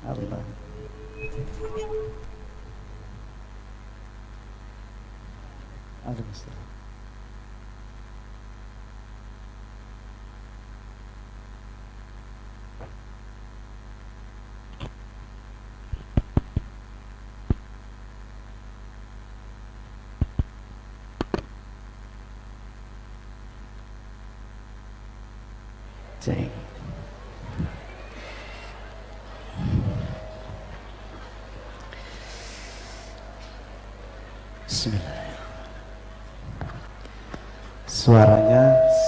Allah. Waalaikumsalam. Cek. Bismillah.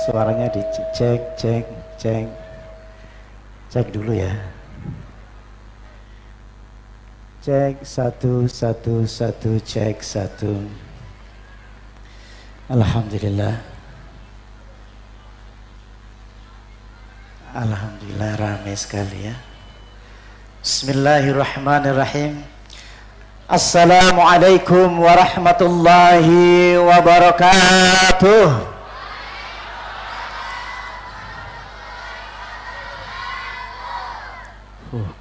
Suaranya dicek, cek dulu ya. Cek 1 cek 1. Alhamdulillah. Alhamdulillah ramai sekali ya. Bismillahirrahmanirrahim. Assalamualaikum warahmatullahi wabarakatuh.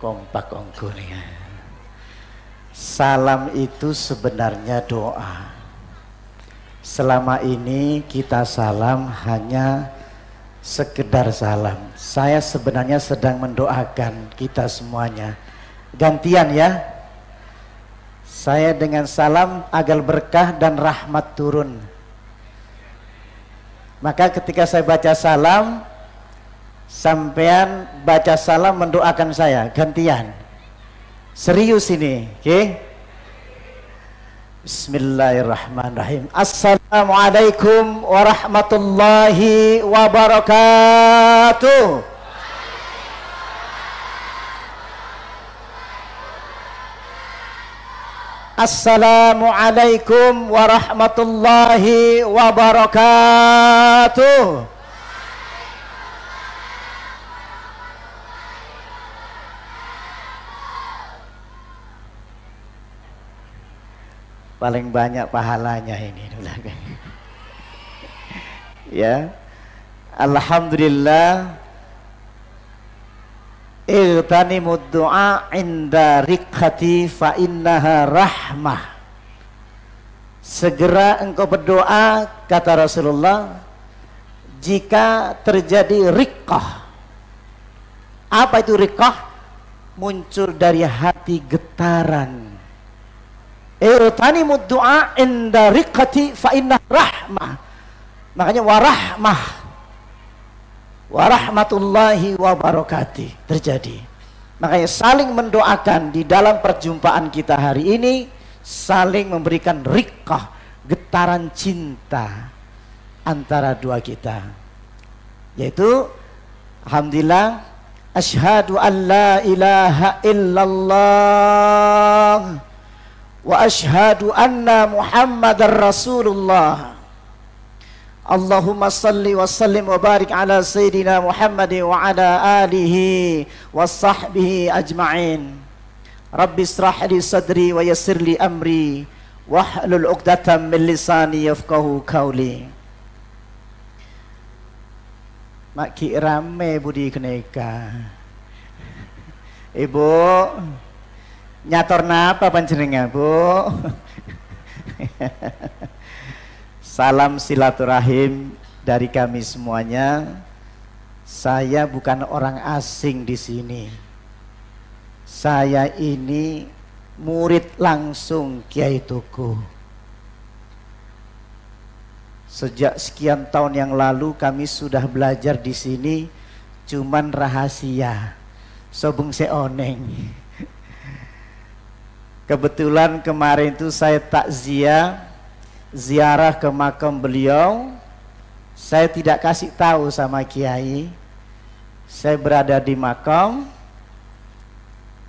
Kompak ongko nih. Salam itu sebenarnya doa. Selama ini kita salam hanya sekedar salam. Saya sebenarnya sedang mendoakan kita semuanya. Gantian ya. Saya dengan salam agar berkah dan rahmat turun. Maka ketika saya baca salam, sampean baca salam mendoakan saya. Gantian. Serius ini, oke? Okay? Bismillahirrahmanirrahim. Assalamualaikum warahmatullahi wabarakatuh. Assalamualaikum warahmatullahi wabarakatuh. Paling banyak pahalanya ini. Ya. Alhamdulillah. Igtanimud du'a inda riqhati fa innaha rahmah. Segera engkau berdoa, kata Rasulullah, jika terjadi riqqah. Apa itu riqqah? Muncul dari hati getaran. Igtanimud du'a inda riqhati fa innaha rahmah. Makanya warahmah. Warahmatullahi wabarakatuh terjadi. Makanya saling mendoakan di dalam perjumpaan kita hari ini, saling memberikan riqqah, getaran cinta antara dua kita, yaitu alhamdulillah asyhadu an la ilaha illallah wa asyhadu anna muhammadar rasulullah. Allahumma salli wa sallim wa barik ala sayyidina Muhammadin wa ala alihi wa sahbihi ajma'in. Rabbi israh li sadri wa yassir li amri wahlul 'uqdatam min lisani yafqahu qawli. Maki rame budi keneka. Ibu nyator napa panjenengan, Bu? Salam silaturahim dari kami semuanya. Saya bukan orang asing di sini. Saya ini murid langsung Kiai Tuku. Sejak sekian tahun yang lalu kami sudah belajar di sini, cuman rahasia. Sobung seoneng. Kebetulan kemarin itu saya takziah, ziarah ke makam beliau. Saya tidak kasih tahu sama kiai. Saya berada di makam.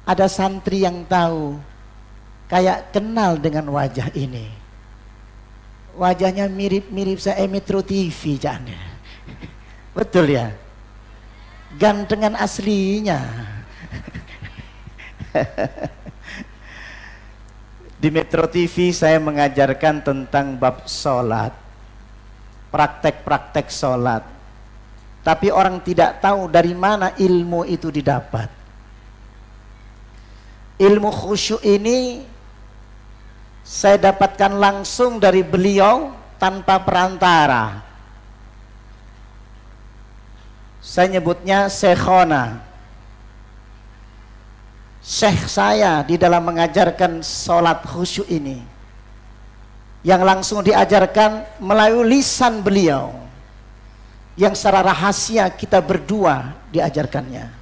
Ada santri yang tahu, kayak kenal dengan wajah ini. Wajahnya mirip-mirip saya Metro TV jane. Betul ya? Gantengan aslinya. Di Metro TV saya mengajarkan tentang bab sholat, praktek-praktek sholat. Tapi orang tidak tahu dari mana ilmu itu didapat. Ilmu khusyuk ini saya dapatkan langsung dari beliau tanpa perantara. Saya nyebutnya Syekhona. Syekh saya di dalam mengajarkan sholat khusyuk ini, yang langsung diajarkan melalui lisan beliau, yang secara rahasia kita berdua diajarkannya.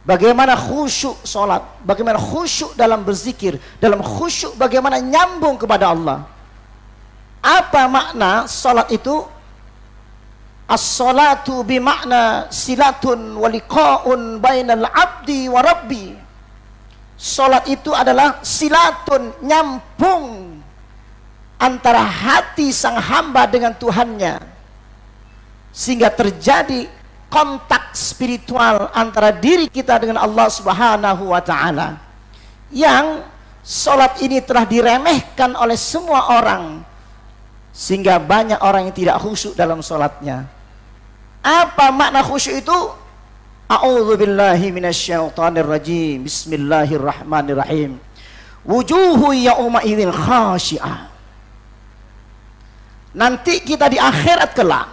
Bagaimana khusyuk sholat, bagaimana khusyuk dalam berzikir, dalam khusyuk bagaimana nyambung kepada Allah. Apa makna sholat itu? As-salatu bimakna silatun wa liqa'un bainal abdi wa rabbi. Sholat itu adalah silatun, nyambung antara hati sang hamba dengan Tuhannya, sehingga terjadi kontak spiritual antara diri kita dengan Allah Subhanahu wa ta'ala. Yang sholat ini telah diremehkan oleh semua orang, sehingga banyak orang yang tidak khusyuk dalam sholatnya. Apa makna khusyuk itu? A'udzubillahi minasyaitonirrajim. Bismillahirrahmanirrahim. Wujuhu yawma idzin khashi'ah. Nanti kita di akhirat kelak,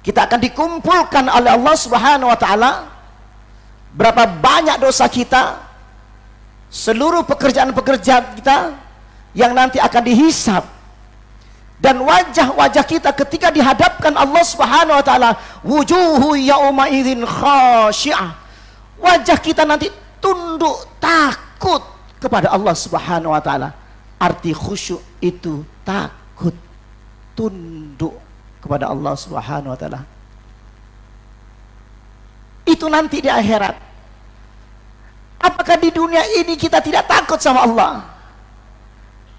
kita akan dikumpulkan oleh Allah Subhanahu wa ta'ala. Berapa banyak dosa kita, seluruh pekerjaan-pekerjaan kita yang nanti akan dihisab. Dan wajah-wajah kita ketika dihadapkan Allah Subhanahu wa ta'ala, wujuhu yawma idzin khashi'ah. Wajah kita nanti tunduk takut kepada Allah Subhanahu wa ta'ala. Arti khusyuk itu takut, tunduk kepada Allah Subhanahu wa ta'ala. Itu nanti di akhirat. Apakah di dunia ini kita tidak takut sama Allah?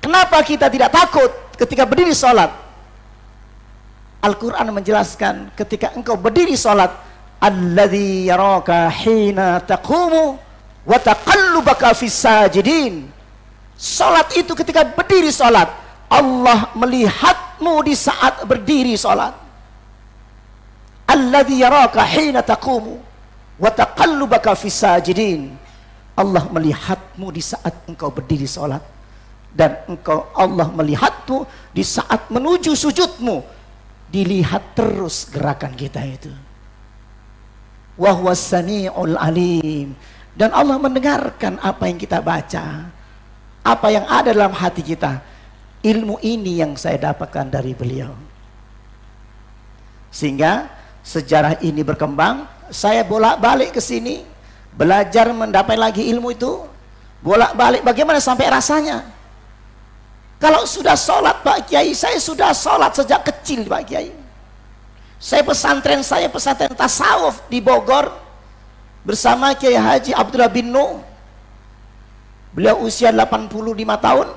Kenapa kita tidak takut ketika berdiri sholat? Al-Quran menjelaskan, ketika engkau berdiri sholat, alladzi yaraka hina taqumu wa taqallubaka fis sajidin. Sholat itu ketika berdiri sholat, Allah melihatmu di saat berdiri sholat. Alladzi yaraka hina taqumu wa taqallubaka fis sajidin. Allah melihatmu di saat engkau berdiri sholat, dan Allah melihatmu di saat menuju sujudmu. Dilihat terus gerakan kita itu. Wa huwas sami'ul alim. Dan Allah mendengarkan apa yang kita baca, apa yang ada dalam hati kita. Ilmu ini yang saya dapatkan dari beliau, sehingga sejarah ini berkembang. Saya bolak-balik ke sini belajar mendapat lagi ilmu itu, bolak-balik. Bagaimana sampai rasanya? Kalau sudah sholat Pak Kiai, saya sudah sholat sejak kecil Pak Kiai. Saya pesantren tasawuf di Bogor bersama Kiai Haji Abdullah bin Nuh. Beliau usia 85 tahun,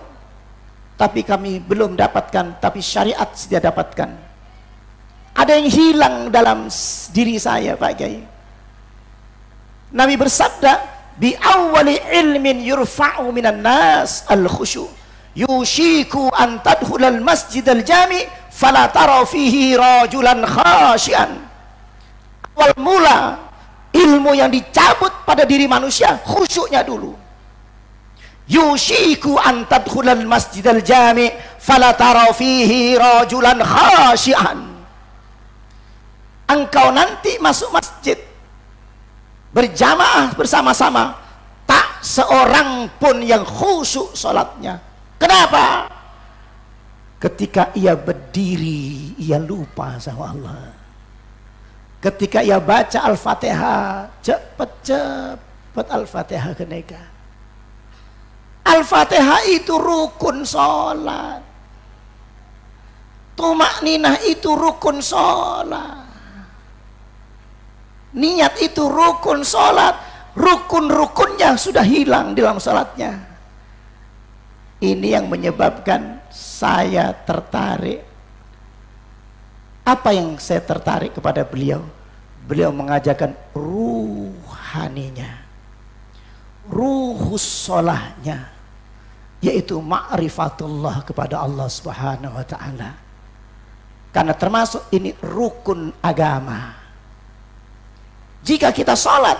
tapi kami belum dapatkan, tapi syariat sudah dapatkan. Ada yang hilang dalam diri saya Pak Kiai. Nabi bersabda, bi awwali ilmin yurfa'u minan nas al-khusyu'. Yushiku an tadkhulal masjidal jami fala tara fihi rajulan khashian. Awal mula ilmu yang dicabut pada diri manusia khusyuknya dulu. Yushiku an tadkhulal masjidal jami fala tara fihi rajulan khashian. Engkau nanti masuk masjid berjamaah bersama-sama, tak seorang pun yang khusyuk salatnya. Kenapa? Ketika ia berdiri, ia lupa sama Allah. Ketika ia baca Al-Fatihah, cepat-cepat Al-Fatihah kenaikan. Al-Fatihah itu rukun sholat. Tumakninah itu rukun sholat. Niat itu rukun sholat. Rukun-rukunnya sudah hilang dalam sholatnya. Ini yang menyebabkan saya tertarik. Apa yang saya tertarik kepada beliau? Beliau mengajarkan ruhaninya, ruhus sholahnya, yaitu ma'rifatullah kepada Allah Subhanahu wa ta'ala. Karena termasuk ini rukun agama. Jika kita sholat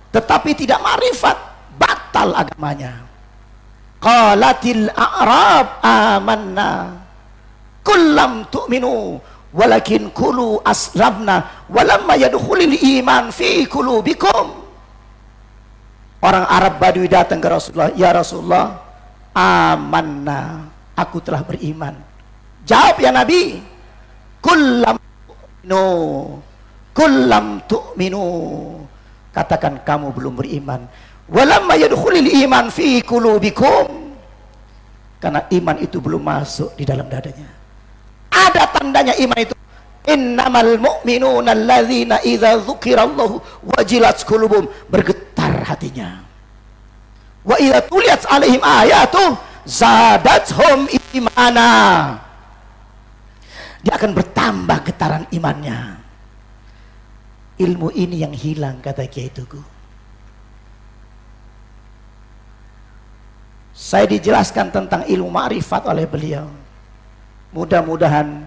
tetapi tidak ma'rifat, batal batal agamanya. Qalatil a'rab amanna kullam tu'minu walakin kulu aslamna walamma yadkhulil iman fi qulubikum. Orang Arab Badui datang ke Rasulullah, ya Rasulullah, amanna, aku telah beriman. Jawab ya Nabi, kullam tu'minu, katakan kamu belum beriman. Walamma yadkhulil iman fi qulubikum, karena iman itu belum masuk di dalam dadanya. Ada tandanya iman itu. Innamal mu'minuna alladzina idza dzukirallahu wajilat qulubuhum, bergetar hatinya. Wa idza tuliyat alaihim ayatuh zadathum imana, dia akan bertambah getaran imannya. Ilmu ini yang hilang, kata Kiai Tugu. Saya dijelaskan tentang ilmu ma'rifat oleh beliau. Mudah-mudahan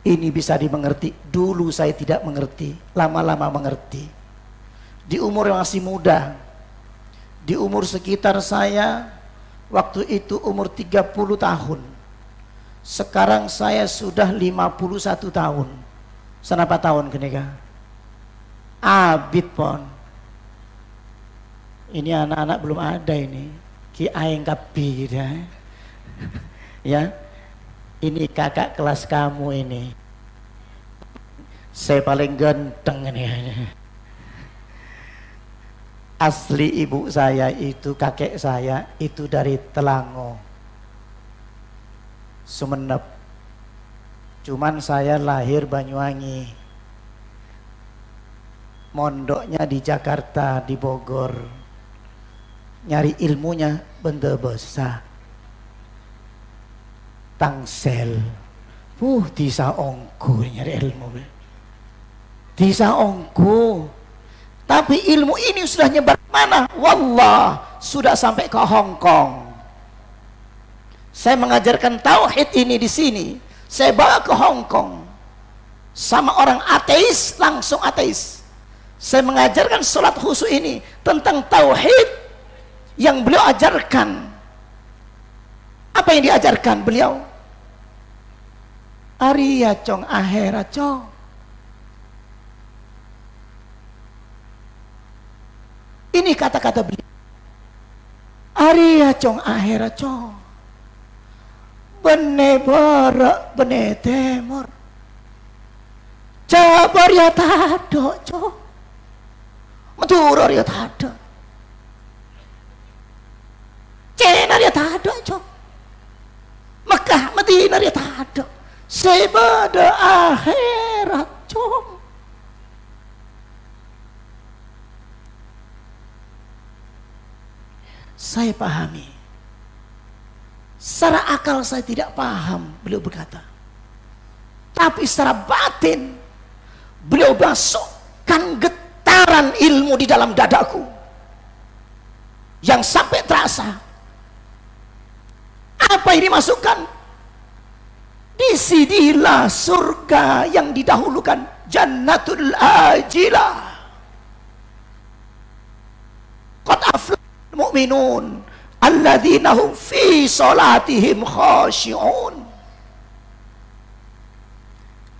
ini bisa dimengerti. Dulu saya tidak mengerti, lama-lama mengerti. Di umur yang masih muda, di umur sekitar saya waktu itu umur 30 tahun. Sekarang saya sudah 51 tahun. Senapa tahun kenika? Abid pon. Ini anak-anak belum ada ini. Ki aing kapi gitu ya. Ini kakak kelas kamu ini. Saya paling ganteng ini. Asli ibu saya itu, kakek saya itu dari Telango, Sumenep. Cuman saya lahir Banyuwangi. Mondoknya di Jakarta, di Bogor. Nyari ilmunya Benda Besa, Tangsel. Disa ongko nyari ilmu. Disa ongko. Tapi ilmu ini sudah nyebar mana? Wallah, sudah sampai ke Hong Kong. Saya mengajarkan tauhid ini di sini. Saya bawa ke Hong Kong. Sama orang ateis, langsung ateis. Saya mengajarkan sholat khusyuk ini tentang tauhid yang beliau ajarkan. Apa yang diajarkan beliau? Arya cong ahera cong. Ini kata-kata beliau. Arya cong ahera cong. Bene barak bene temur. Jabar ya tado cong. Madura ya tado. Cina dia tak ada cok. Mekah Madinah dia tak ada. Sebada akhirat cok. Saya pahami. Secara akal saya tidak paham, beliau berkata. Tapi secara batin beliau masukkan getaran ilmu di dalam dadaku yang sampai terasa. Apa ini masukkan? Disinilah surga yang didahulukan, jannatul ajilah. Qad aflahal mu'minun alladzina hum fi salatihim khashi'un.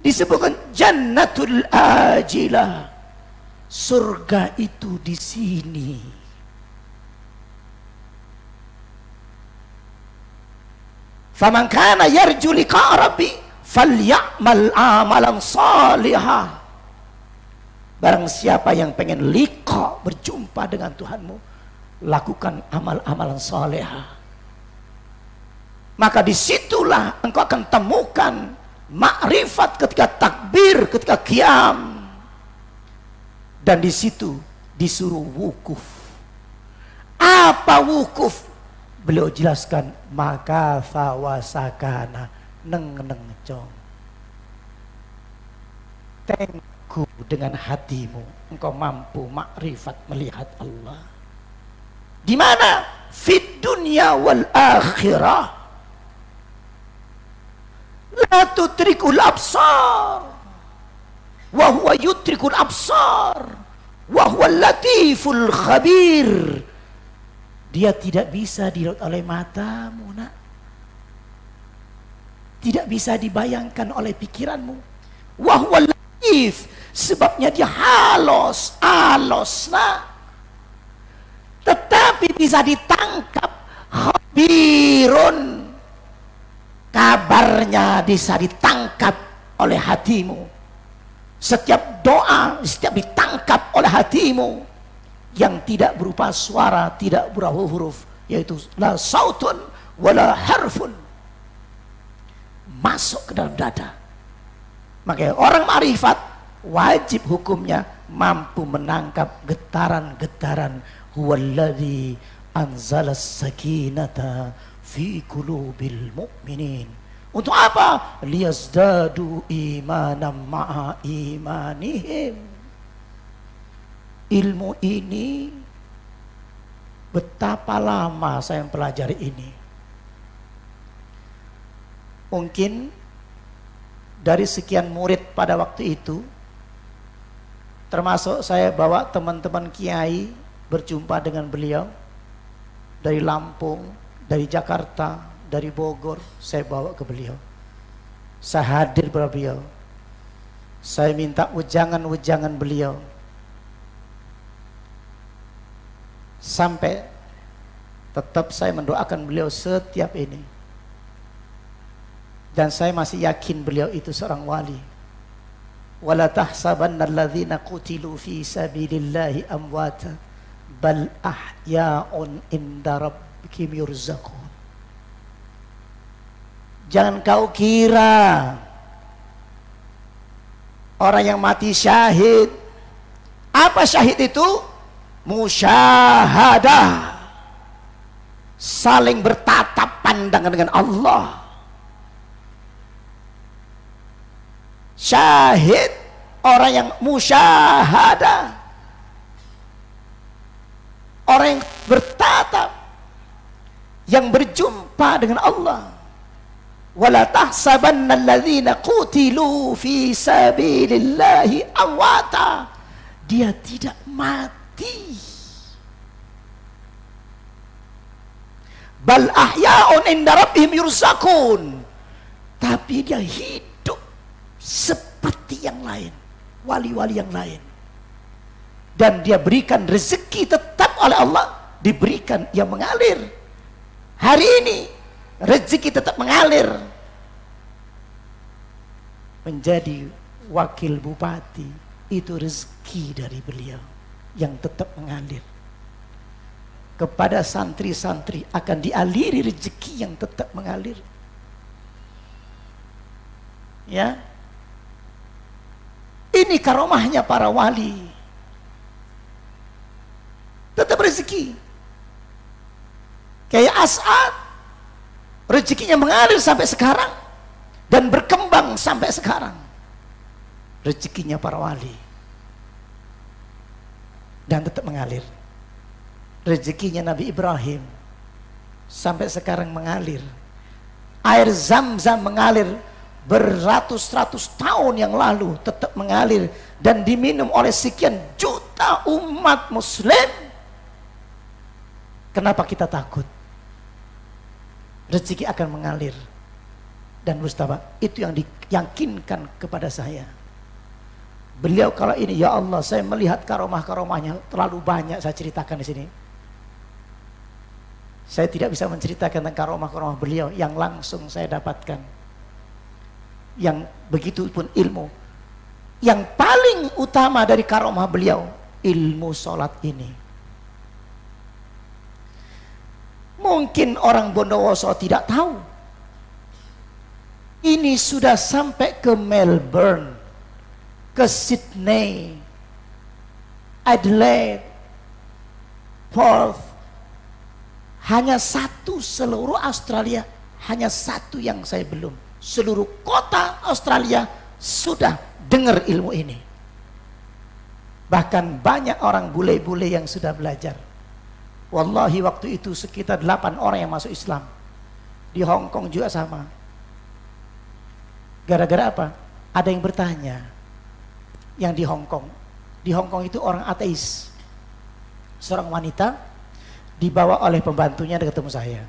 Disebutkan jannatul ajilah. Surga itu di sini. Faman kana yarju liqa rabbi falyamal amalan salihah. Barang siapa yang pengen liqa, berjumpa dengan Tuhanmu, lakukan amal-amalan salihah. Maka disitulah engkau akan temukan makrifat ketika takbir, ketika qiyam. Dan disitu disuruh wukuf. Apa wukuf? Beliau jelaskan, maka fawasakana neng cong. Tengku dengan hatimu, engkau mampu makrifat melihat Allah. Di mana? Fid dunya wal akhirah. La tutrikul absar, wa huwa yutrikul absar, wa huwa latiful khabir. Dia tidak bisa dilihat oleh matamu, nak. Tidak bisa dibayangkan oleh pikiranmu. Wahwal latif, sebabnya dia halus, nak. Tetapi bisa ditangkap. Khabirun, kabarnya bisa ditangkap oleh hatimu. Setiap doa setiap ditangkap oleh hatimu, yang tidak berupa suara, tidak berupa huruf, yaitu la sautun wala harfun, masuk ke dalam dada. Makanya orang ma'rifat wajib hukumnya mampu menangkap getaran-getaran. Huwallazi anzalas sakinata fi qulubil mu'minin. Untuk apa? Liyazdadu imanan ma'a imanihim. Ilmu ini, betapa lama saya mempelajari ini. Mungkin dari sekian murid pada waktu itu, termasuk saya bawa teman-teman kiai berjumpa dengan beliau dari Lampung, dari Jakarta, dari Bogor, saya bawa ke beliau. Saya hadir pada beliau. Saya minta ujangan-ujangan beliau. Sampai tetap saya mendoakan beliau setiap ini. Dan saya masih yakin beliau itu seorang wali. Wala tahsabanna alladzina qutilu fi sabilillahi amwata bal ahya'un inda rabbihim yurzaqun. Jangan kau kira orang yang mati syahid. Apa syahid itu? Musyahadah, saling bertatap pandangan dengan Allah. Syahid, orang yang musyahadah, orang yang bertatap, yang berjumpa dengan Allah. Wala tahsabanna alladzina qutilu fi sabilillahi amwata. Dia tidak mati. Bal ahya'un inda rabbihim yurzaqun. Tapi dia hidup seperti yang lain, wali-wali yang lain. Dan dia berikan rezeki tetap oleh Allah, diberikan yang mengalir. Hari ini rezeki tetap mengalir. Menjadi wakil bupati, itu rezeki dari beliau yang tetap mengalir. Kepada santri-santri akan dialiri rezeki yang tetap mengalir. Ya, ini karomahnya para wali. Tetap rezeki. Kayak As'ad, rezekinya mengalir sampai sekarang dan berkembang sampai sekarang. Rezekinya para wali dan tetap mengalir. Rezekinya Nabi Ibrahim sampai sekarang mengalir. Air Zam-Zam mengalir beratus-ratus tahun yang lalu, tetap mengalir dan diminum oleh sekian juta umat muslim. Kenapa kita takut? Rezeki akan mengalir. Dan Mustafa, itu yang diyakinkan kepada saya. Beliau kalau ini, ya Allah, saya melihat karomah-karomahnya terlalu banyak saya ceritakan di sini. Saya tidak bisa menceritakan tentang karomah-karomah beliau yang langsung saya dapatkan. Yang begitu pun ilmu. Yang paling utama dari karomah beliau, ilmu sholat ini. Mungkin orang Bondowoso tidak tahu. Ini sudah sampai ke Melbourne, ke Sydney, Adelaide, Perth. Hanya satu seluruh Australia, hanya satu yang saya belum. Seluruh kota Australia sudah dengar ilmu ini. Bahkan banyak orang bule-bule yang sudah belajar. Wallahi waktu itu sekitar 8 orang yang masuk Islam. Di Hong Kong juga sama. Gara-gara apa? Ada yang bertanya. Yang di Hong Kong. Di Hong Kong itu orang ateis. Seorang wanita dibawa oleh pembantunya dan ketemu saya.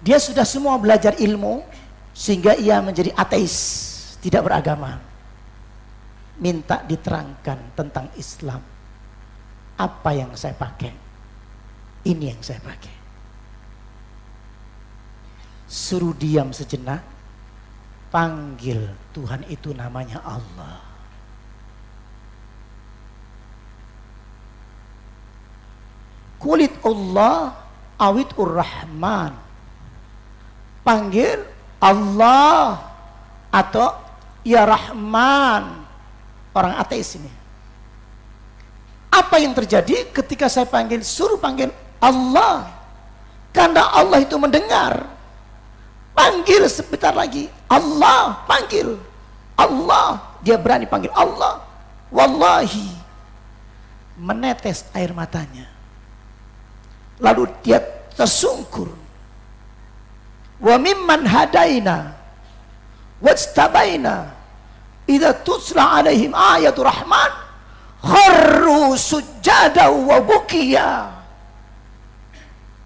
Dia sudah semua belajar ilmu sehingga ia menjadi ateis, tidak beragama. Minta diterangkan tentang Islam. Apa yang saya pakai? Ini yang saya pakai. Suruh diam sejenak, panggil Tuhan itu namanya Allah. Kulit Allah awit Rahman. Panggil Allah atau ya Rahman. Orang ateis ini. Apa yang terjadi ketika saya panggil, suruh panggil Allah? Karena Allah itu mendengar. Panggil sebentar lagi, Allah, panggil Allah. Dia berani panggil Allah. Wallahi, menetes air matanya. Lalu dia tersungkur. Wa mimman hadaina wajtabaina idza tusla alaihim ayatu rahman kharru sujada wa bukiya.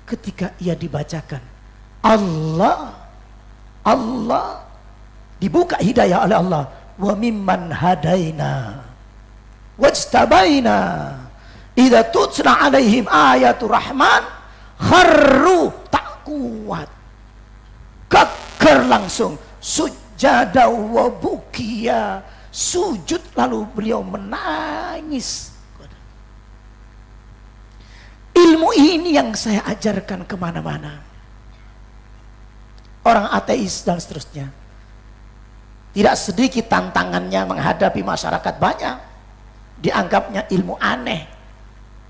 Ketika ia dibacakan Allah, Allah, dibuka hidayah oleh Allah. Wa mimman hadaina wajtabaina idza tutla alaihim ayatu rahman kharru, tak kuat, keker langsung, sujada wa bukiya, sujud lalu beliau menangis. Ilmu ini yang saya ajarkan kemana-mana. Orang ateis dan seterusnya, tidak sedikit tantangannya menghadapi masyarakat banyak. Dianggapnya ilmu aneh.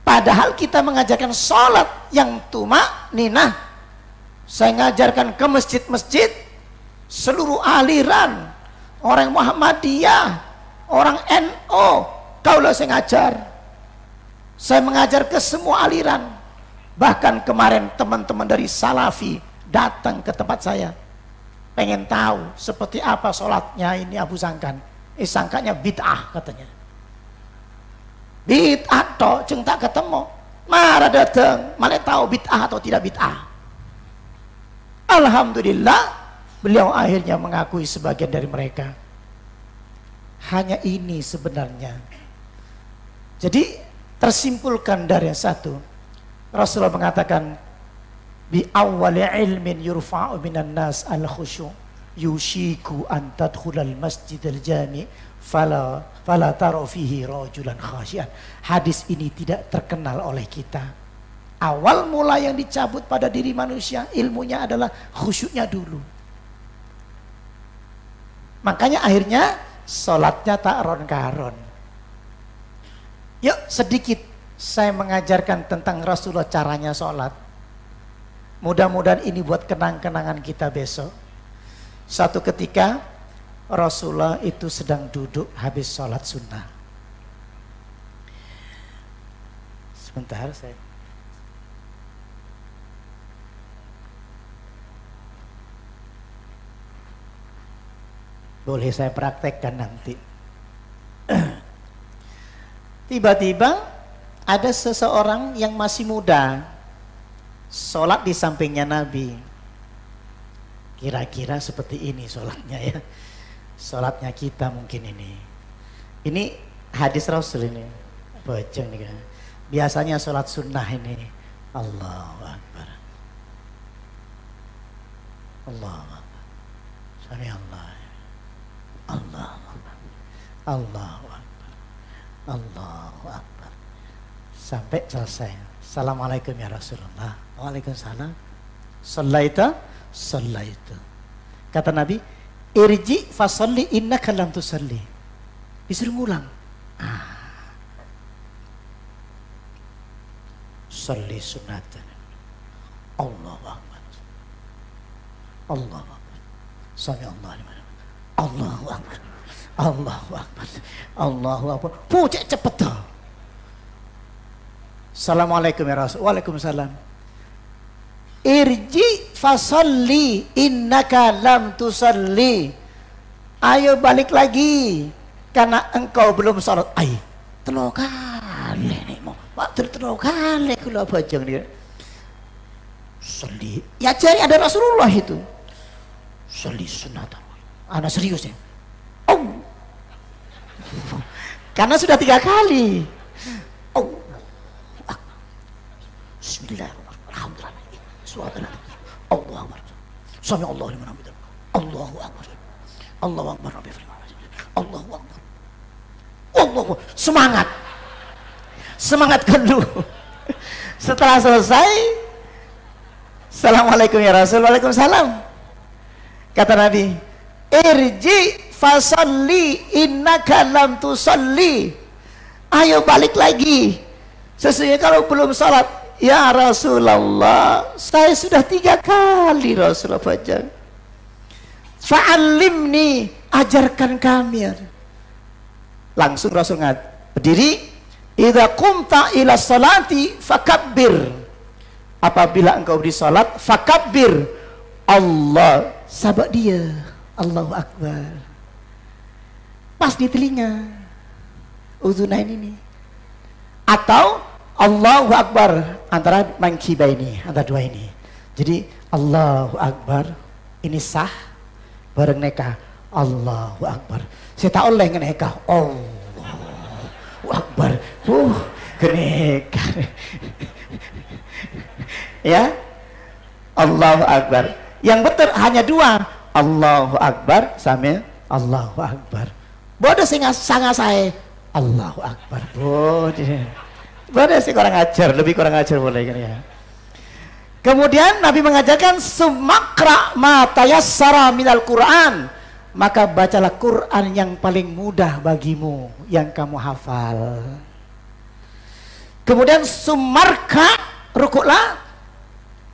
Padahal kita mengajarkan sholat yang tumakninah. Saya mengajarkan ke masjid-masjid seluruh aliran, orang Muhammadiyah, orang NU, kaulah saya ngajar. Saya mengajar ke semua aliran. Bahkan kemarin teman-teman dari Salafi datang ke tempat saya, pengen tahu seperti apa sholatnya ini Abu Sangkan. Sangkanya bid'ah katanya. Bid'ah toh, ceng tak ketemu. Marah datang, malah tahu bid'ah atau tidak bid'ah. Alhamdulillah, beliau akhirnya mengakui sebagian dari mereka. Hanya ini sebenarnya. Jadi tersimpulkan dari yang satu, Rasulullah mengatakan, bi awwali ilmin yurfa'u minan nas al khusyu' yushiku an tadkhulal masjidal jami' fala tara fihi rajulan khasyian. Hadis ini tidak terkenal oleh kita. Awal mula yang dicabut pada diri manusia ilmunya adalah khusyuknya dulu. Makanya akhirnya sholatnya tak ron-karon. Yuk sedikit saya mengajarkan tentang Rasulullah caranya sholat. Mudah-mudahan ini buat kenang-kenangan kita besok. Satu ketika Rasulullah itu sedang duduk habis sholat sunnah. Sebentar saya. Boleh saya praktekkan nanti. Tiba-tiba ada seseorang yang masih muda sholat di sampingnya Nabi. Kira-kira seperti ini sholatnya ya. Sholatnya kita mungkin ini. Ini hadis Rasul ini. Baca ini kan. Biasanya sholat sunnah ini. Allahu Akbar. Allahu Akbar. Sami Allah. Allahu Akbar. Allahu Akbar. Allahu Akbar. Sampai selesai. Assalamualaikum ya Rasulullah. Waalaikumsalam. Sallaita? Sallaita. Kata Nabi, irji fasalli innaka lam tusalli. Disuruh ngulang. Salli sunatan. Allahu Akbar. Allahu Akbar. Sami Allah liman. Allahu Akbar. Allahu Akbar. Allahu Akbar. Pucuk cepet dah. Assalamualaikum ya Rasul. Waalaikumsalam. Irji fasalli innaka lam tusalli. Ayo balik lagi karena engkau belum salat. Ay, telo kali nih mau Pak tertenau kali kula bajang dia. Soli. Ya cari ada Rasulullah itu. Soli sunatan. Anak serius ya. Oh. Karena sudah 3 kali. Oh. Bismillahirrahmanirrahim. Alhamdulillah. Subhanallah. Allahu Akbar. Sami Allahu liman hamidah. Allahu Akbar. Allahu Akbar. Allahu Akbar. Allahu semangat. Semangat kedua. Setelah selesai, Assalamualaikum ya Rasul. Waalaikumsalam. Kata Nabi, irji fasalli innaka lam tusalli. Ayo balik lagi. Sesungguhnya kalau belum salat, ya Rasulullah, saya sudah 3 kali Rasulullah baca. Fa'allimni, ajarkan kami. Langsung Rasul berdiri. Idza qumta ila salati fakabbir. Apabila engkau di salat, fakabbir. Allah, sabak dia. Allahu Akbar. Pas di telinga. Uzunain ini. Atau Allahu Akbar antara mangkiba ini, antara 2 ini. Jadi Allahu Akbar ini sah bareng neka. Allahu Akbar. Saya tak oleh ngeneka. Allahu Akbar. Keneka. Ya. Allahu Akbar. Yang betul hanya 2. Allahu Akbar sambil Allahu Akbar. Bodoh sing sanga saya. Allahu Akbar. Bodoh sih kurang ajar, lebih kurang ajar boleh kan ya. Kemudian Nabi mengajarkan sumakra ma tayassara minal Quran. Maka bacalah Quran yang paling mudah bagimu, yang kamu hafal. Kemudian sumarka, rukuklah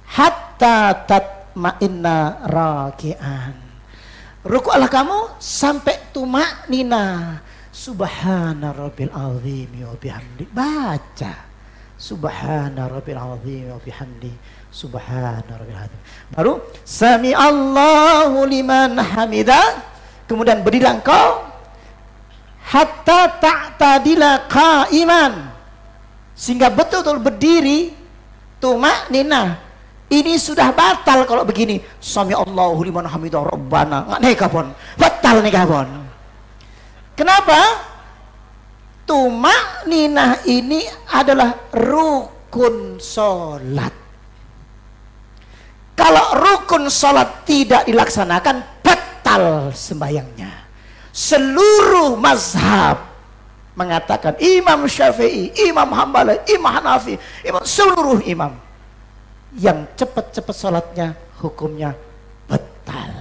hatta tatma'inna raki'an. Rukuklah kamu sampai tumaknina. Subhana rabbil azim wa bihamdi. Baca Subhana rabbil azim wa bihamdi. Subhana rabbil azim. Baru sami Allahu liman hamidah. Kemudian berdirilah engkau hatta ta'tadila qa'iman, sehingga betul-betul berdiri tumaknina. Ini sudah batal kalau begini. Sami Allahu liman hamidah rabbana. Enggak nih kapon. Batal nih kapon. Kenapa? Tumakninah ini adalah rukun salat. Kalau rukun salat tidak dilaksanakan, batal sembahyangnya. Seluruh mazhab mengatakan, Imam Syafi'i, Imam Hambali, Imam Hanafi, seluruh imam, yang cepat-cepat salatnya hukumnya batal.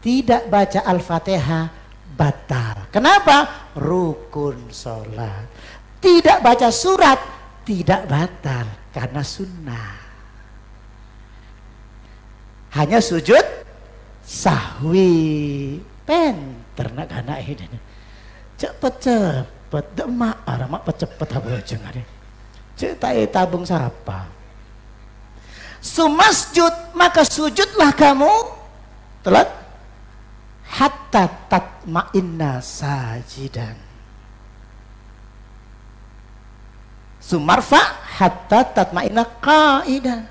Tidak baca Al-Fatihah batal. Kenapa? Rukun salat. Tidak baca surat tidak batal karena sunnah. Hanya sujud sahwi. Penter nak anak ini. Cepet-cepet demak aramak cepet apa aja ngare. Cetai tabung siapa? Sumasjud, maka sujudlah kamu telat hatta tatma'inna sajidan. Sumarfa hatta tatma'inna qa'idan.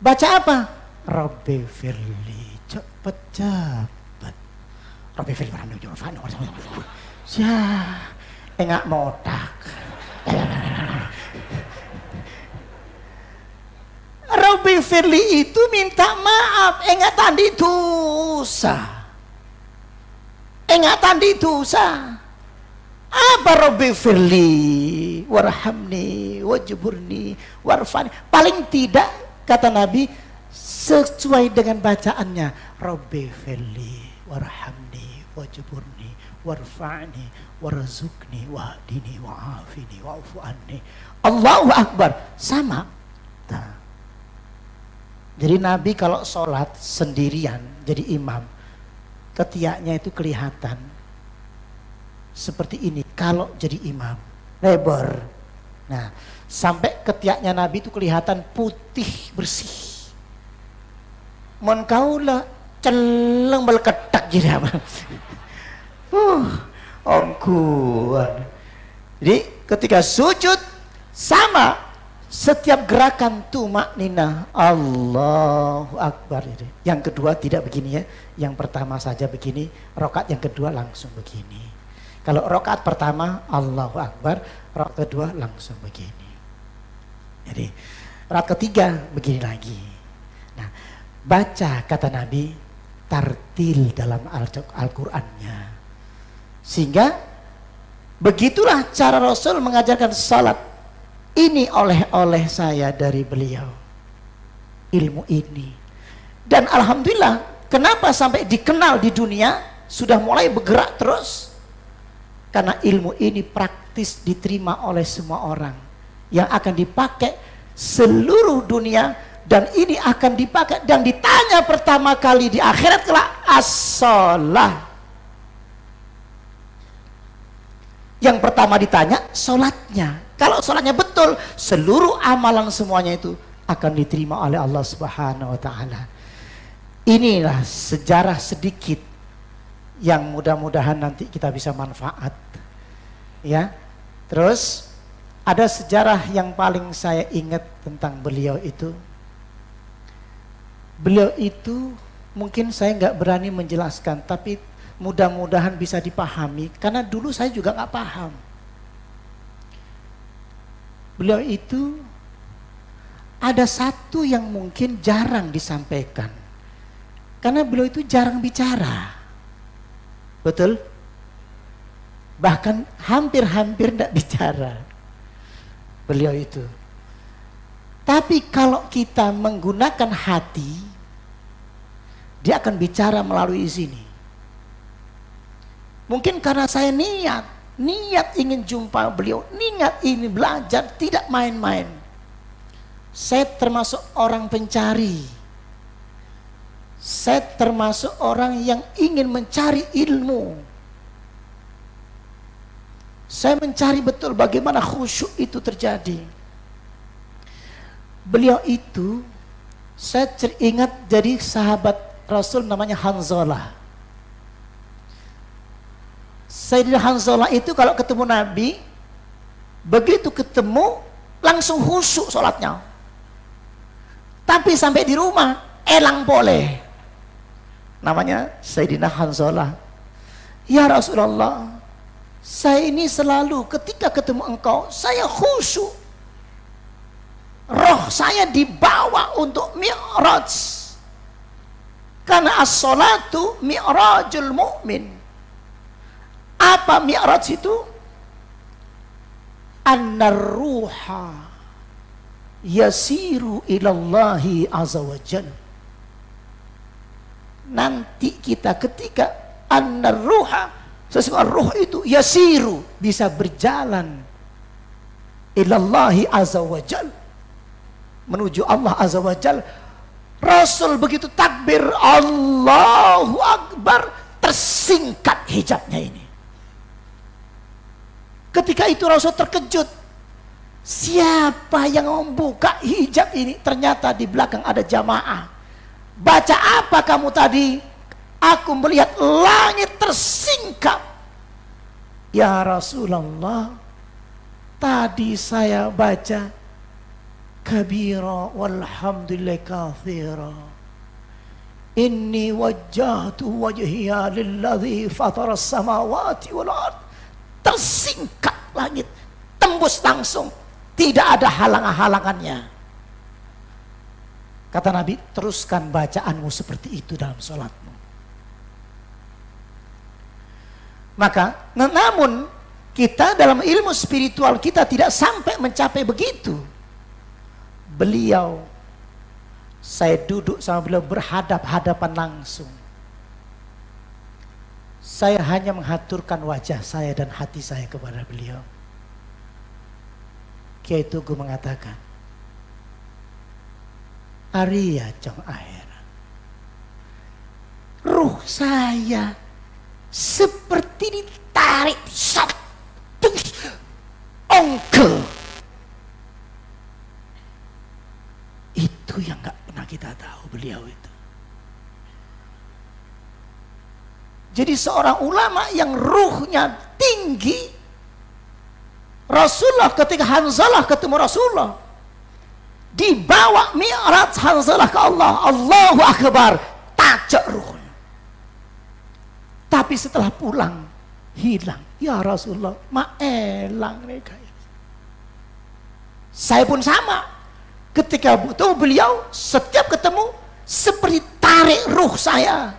Baca apa? Rabbi firli, cepet-cepet. Rabbi firli enggak modak. Rabbi firli itu minta maaf, enggak tandi dosa. Enggak tandi dosa. Apa Rabbi firli warhamni wajburni warfani. Paling tidak kata Nabi sesuai dengan bacaannya. Rabbi firli warhamni wajburni warfa'ni warzukni wahdini wa'afini wa'fu anni. Allahu Akbar. Sama. Nah. Jadi Nabi kalau sholat sendirian jadi imam, ketiaknya itu kelihatan seperti ini kalau jadi imam, lebar. Nah, sampai ketiaknya Nabi itu kelihatan putih bersih. Mon kaulah celeng belketak jadi apa? ongkuan. Jadi ketika sujud sama, setiap gerakan tumak nina Allahu Akbar. Yang kedua tidak begini ya, yang pertama saja begini, rakaat yang kedua langsung begini. Kalau rakaat pertama Allahu Akbar, rakaat kedua langsung begini. Jadi rakaat ketiga begini lagi. Nah, baca kata Nabi tartil dalam Al-Qur'annya. Sehingga begitulah cara Rasul mengajarkan salat. Ini oleh-oleh saya dari beliau, ilmu ini. Dan alhamdulillah, kenapa sampai dikenal di dunia, sudah mulai bergerak terus? Karena ilmu ini praktis diterima oleh semua orang, yang akan dipakai seluruh dunia. Dan ini akan dipakai dan ditanya pertama kali di akhirat kelak, as-shalah. Yang pertama ditanya sholatnya. Kalau sholatnya betul, seluruh amalan semuanya itu akan diterima oleh Allah Subhanahu wa Ta'ala. Inilah sejarah sedikit yang mudah-mudahan nanti kita bisa manfaat. Ya. Terus ada sejarah yang paling saya ingat tentang beliau itu. Beliau itu mungkin saya nggak berani menjelaskan, tapi mudah-mudahan bisa dipahami, karena dulu saya juga nggak paham. Beliau itu ada satu yang mungkin jarang disampaikan, karena beliau itu jarang bicara, betul? Bahkan hampir-hampir tidak bicara beliau itu. Tapi kalau kita menggunakan hati, dia akan bicara melalui sini. Mungkin karena saya niat ingin jumpa beliau, niat ini belajar, tidak main-main. Saya termasuk orang pencari. Saya termasuk orang yang ingin mencari ilmu. Saya mencari betul bagaimana khusyuk itu terjadi. Beliau itu, saya teringat dari sahabat Rasul namanya Hanzalah. Sayyidina Hanzalah itu kalau ketemu Nabi, begitu ketemu langsung khusyuk sholatnya. Tapi sampai di rumah elang boleh. Namanya Sayyidina Hanzalah. Ya Rasulullah, saya ini selalu ketika ketemu engkau, saya khusyuk. Roh saya dibawa untuk mi'raj. Karena as-salatu mi'rajul mu'min. Apa mi'raj itu? An-ruha yasiru ilallahi azza wa jal. Nanti kita ketika an-ruha, sesuatu ruh itu yasiru, bisa berjalan ilallahi azza wa jal, menuju Allah azza wa jal. Rasul begitu takbir Allahu Akbar, tersingkat hijabnya ini. Ketika itu Rasul terkejut. Siapa yang membuka hijab ini? Ternyata di belakang ada jamaah. Baca apa kamu tadi? Aku melihat langit tersingkap. Ya Rasulullah, tadi saya baca kabira walhamdulillah kathira. Inni wajjahtu wajhiya lilladzi fatara as-samawati wal ard. Tersingkap langit, tembus langsung, tidak ada halangannya. Kata Nabi, teruskan bacaanmu seperti itu dalam sholatmu. Maka, namun kita dalam ilmu spiritual kita tidak sampai mencapai begitu. Beliau, saya duduk sama beliau berhadap-hadapan langsung. Saya hanya menghaturkan wajah saya dan hati saya kepada beliau. Kiai Tugu mengatakan, Arya jong akhir, ruh saya seperti ditarik satu ongkel. Itu yang gak pernah kita tahu beliau itu. Jadi seorang ulama yang ruhnya tinggi. Rasulullah ketika Hanzalah ketemu Rasulullah, dibawa Mi'raj Hanzalah ke Allah, Allahu Akbar, tajak ruhnya. Tapi setelah pulang hilang. Ya Rasulullah, maelang nih kayak. Saya pun sama. Ketika butuh beliau, setiap ketemu seperti tarik ruh saya.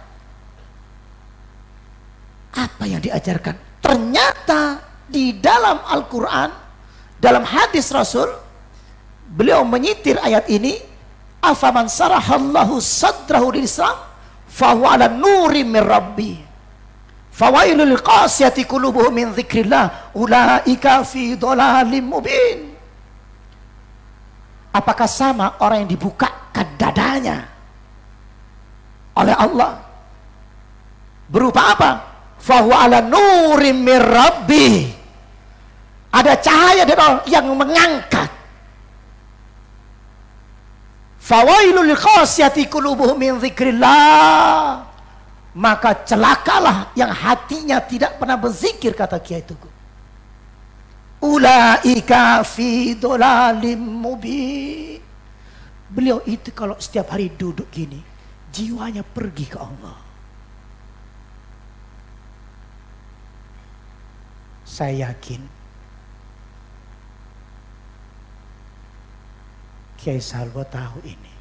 Apa yang diajarkan? Ternyata di dalam Al-Quran, dalam hadis Rasul, beliau menyitir ayat ini, afaman sarahallahu sadrahu lil Islam fahuwa ala nuri min rabbi fawailul qasiyati qulubuhum min dzikrillah ulaika fi dhalalim mubin. Apakah sama orang yang dibukakan dadanya oleh Allah berupa apa? Fahuwa ala nuri min rabbi, ada cahaya dari Allah yang mengangkat. Fawailul qasiyati qulubuhum min dzikrillah, maka celakalah yang hatinya tidak pernah berzikir, kata Kiai Tugu. Ulaika fi dhalalim mubin. Beliau itu kalau setiap hari duduk gini, jiwanya pergi ke Allah. Saya yakin Kiai Salwo tahu ini,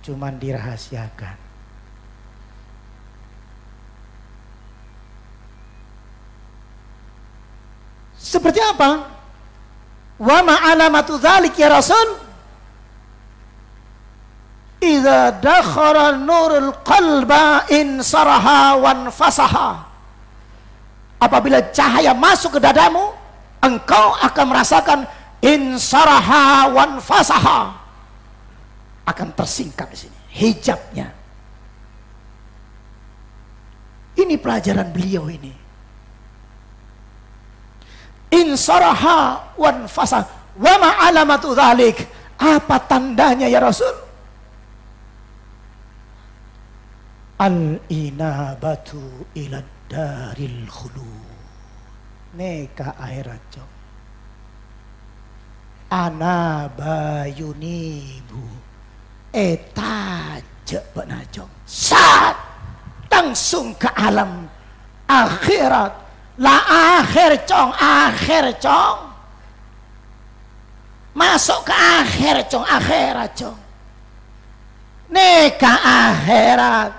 cuman dirahasiakan. Seperti apa? Wa ma'alamatu dzalik ya Rasul? Idza dakhala nurul qalba insaraha wanfasaha. Apabila cahaya masuk ke dadamu, engkau akan merasakan insaraha wanfasaha, akan tersingkap di sini hijabnya. Ini pelajaran beliau ini. Insaraha wanfasaha. Wa ma alamatu dzalik. Apa tandanya ya Rasul? Al-inabatu ila daril khulud. Neka akhirat jom. Anabayunibu etaje benajong. Saat langsung ke alam akhirat. La akhir cong. Masuk ke akhir cong, akhirat cong. Neka akhirat.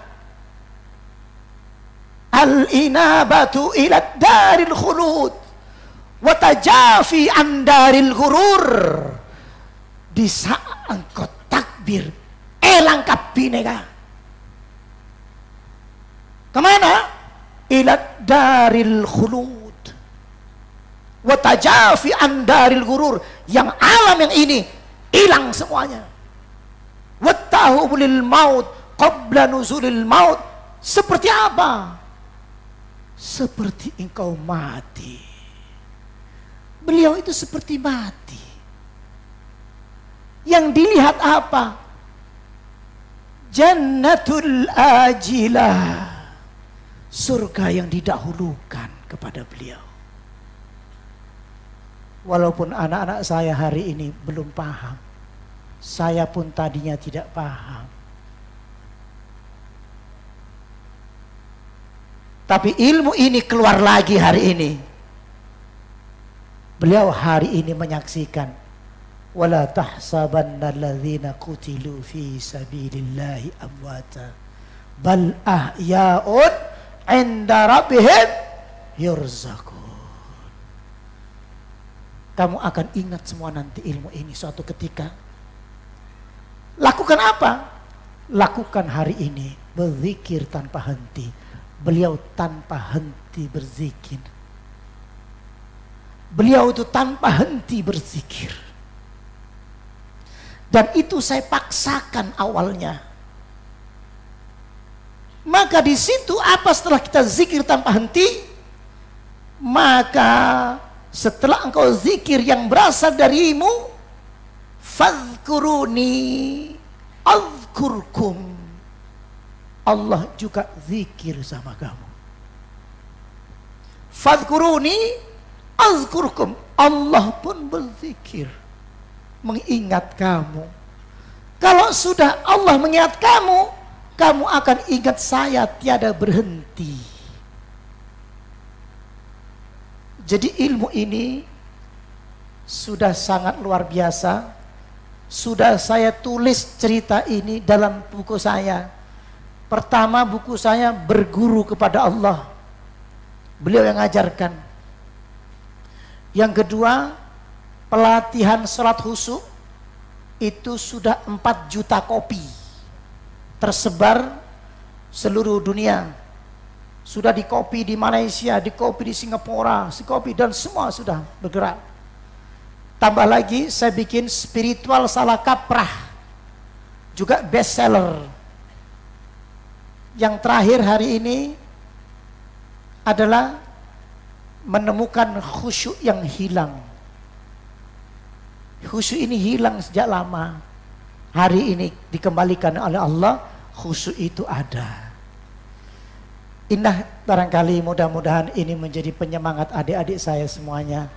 Al-inabatu ila daril khulud wa tajafi an daril ghurur. Di saat engkau takbir elangkap bineka kemana? Ila daril khulud wa tajafi an daril ghurur, yang alam yang ini hilang semuanya. Wa tahubulil maut qabla nuzulil maut. Seperti apa? Seperti engkau mati. Beliau itu seperti mati. Yang dilihat apa? Jannatul ajilah, surga yang didahulukan kepada beliau. Walaupun anak-anak saya hari ini belum paham, saya pun tadinya tidak paham. Tapi ilmu ini keluar lagi hari ini. Beliau hari ini menyaksikan, wala tahsabanna alladzina qutilu fi sabilillahi amwata bal ahya'un 'inda rabbihim yurzaqun. Kamu akan ingat semua nanti ilmu ini suatu ketika. Lakukan apa? Lakukan hari ini, berzikir tanpa henti. Beliau tanpa henti berzikir. Beliau itu tanpa henti berzikir. Dan itu saya paksakan awalnya. Maka di situ apa setelah kita zikir tanpa henti? Maka setelah engkau zikir yang berasal darimu, fadhkuruni azkurkum. Allah juga zikir sama kamu. Fadhkuruni azkurkum. Allah pun berzikir, mengingat kamu. Kalau sudah Allah mengingat kamu, kamu akan ingat saya tiada berhenti. Jadi ilmu ini sudah sangat luar biasa. Sudah saya tulis cerita ini dalam buku saya. Pertama, buku saya Berguru kepada Allah. Beliau yang ngajarkan. Yang kedua, pelatihan sholat khusyuk. Itu sudah 4 juta kopi. Tersebar seluruh dunia. Sudah dikopi di Malaysia, dikopi di Singapura, dikopi dan semua sudah bergerak. Tambah lagi saya bikin spiritual salah kaprah. Juga bestseller. Yang terakhir hari ini adalah menemukan khusyuk yang hilang. Khusyuk ini hilang sejak lama. Hari ini dikembalikan oleh Allah, khusyuk itu ada. Indah, barangkali mudah-mudahan ini menjadi penyemangat adik-adik saya semuanya.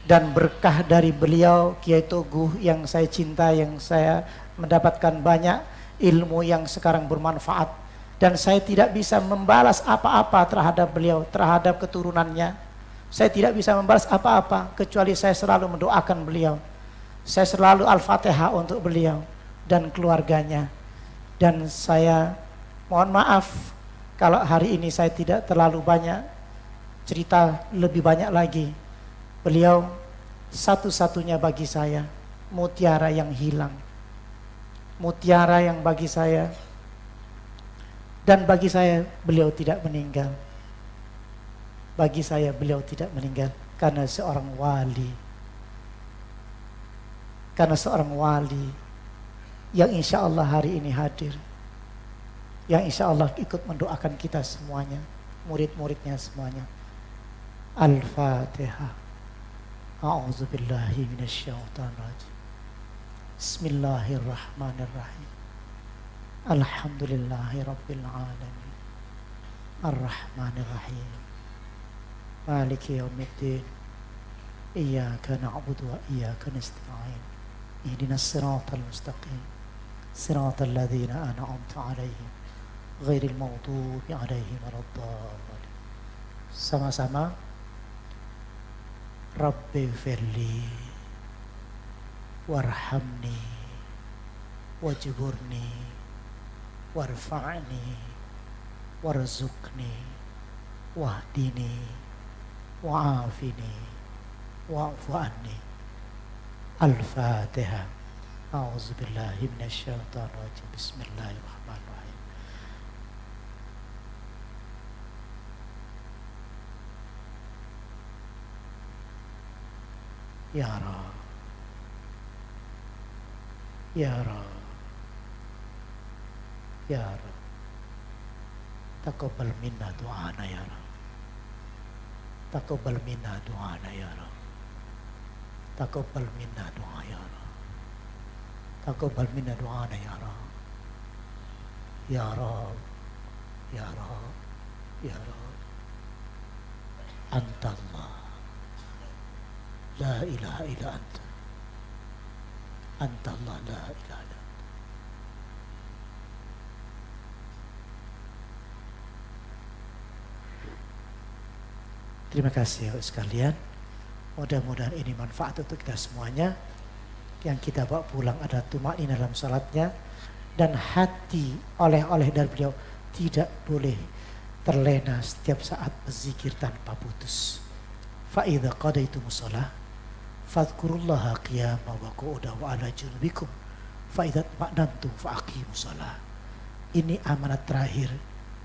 Dan berkah dari beliau, Kiai Toguh yang saya cinta, yang saya mendapatkan banyak ilmu yang sekarang bermanfaat. Dan saya tidak bisa membalas apa-apa terhadap beliau, terhadap keturunannya. Saya tidak bisa membalas apa-apa, kecuali saya selalu mendoakan beliau. Saya selalu Al-Fatihah untuk beliau dan keluarganya. Dan saya mohon maaf kalau hari ini saya tidak terlalu banyak cerita lebih banyak lagi. Beliau satu-satunya bagi saya mutiara yang hilang. Mutiara yang bagi saya, dan bagi saya beliau tidak meninggal. Bagi saya beliau tidak meninggal karena seorang wali. Karena seorang wali yang insya Allah hari ini hadir, yang insya Allah ikut mendoakan kita semuanya, murid-muridnya semuanya. Al-Fatihah. A'udzubillahi minasyaitonirrajim. Bismillahirrahmanirrahim. Alhamdulillahi rabbil alamin. Ar-Rahmanirrahim. Maliki yaumiddin. Iyyaka na'budu wa iyyaka nasta'in. Ihdinas siratal mustaqim. Siratal ladzina an'amta 'alaihim ghairil maghdubi 'alaihim waladdallin. Sama-sama. Rabbi firli warhamni wajburni warfa'ni warzuqni wahdini wa'afini wa'fu anni. Al-Fatihah. A'udzubillahi minasyaitonir rajim. Bismillahirrahmanirrahim. Ya Rab, Ya Rab, Ya Rab, taqabbal minna du'ana ya Rab, taqabbal minna du'ana ya Rab, taqabbal minna du'a ya Rab, taqabbal minna du'ana ya Rab, Ya Rab, Ya Rab, Ya Rab. Anta Allah, la ilaha illa anta. Anta Allah, la ilaha illa anta. Terima kasih ya sekalian. Mudah-mudahan ini manfaat untuk kita semuanya. Yang kita bawa pulang ada tumakninah dalam salatnya, dan hati oleh-oleh dari beliau tidak boleh terlena setiap saat berzikir tanpa putus. Fa idza qadaitumus shalah fadhkurullaha qiyaman wa qu'udan wa 'ala junubikum fa idza ma'nantum fa aqimus shalah. Ini amanat terakhir.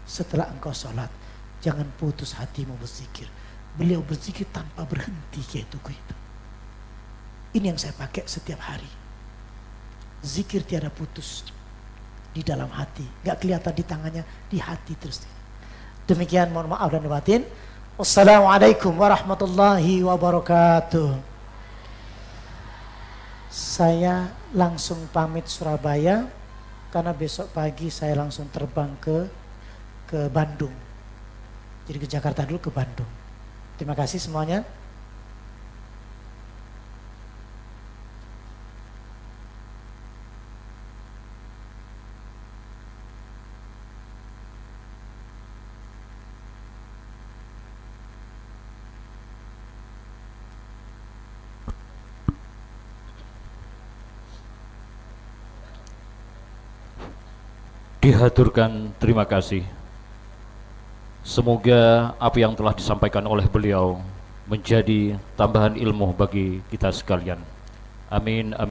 Setelah engkau salat, jangan putus hatimu berzikir. Beliau berzikir tanpa berhenti, yaitu itu. Ini yang saya pakai setiap hari. Zikir tiada putus di dalam hati, nggak kelihatan di tangannya, di hati terus. Demikian, mohon maaf dan batin. Wassalamualaikum warahmatullahi wabarakatuh. Saya langsung pamit Surabaya karena besok pagi saya langsung terbang ke Bandung. Jadi ke Jakarta dulu, ke Bandung. Terima kasih semuanya. Dihaturkan terima kasih. Semoga apa yang telah disampaikan oleh beliau menjadi tambahan ilmu bagi kita sekalian. Amin. Amin.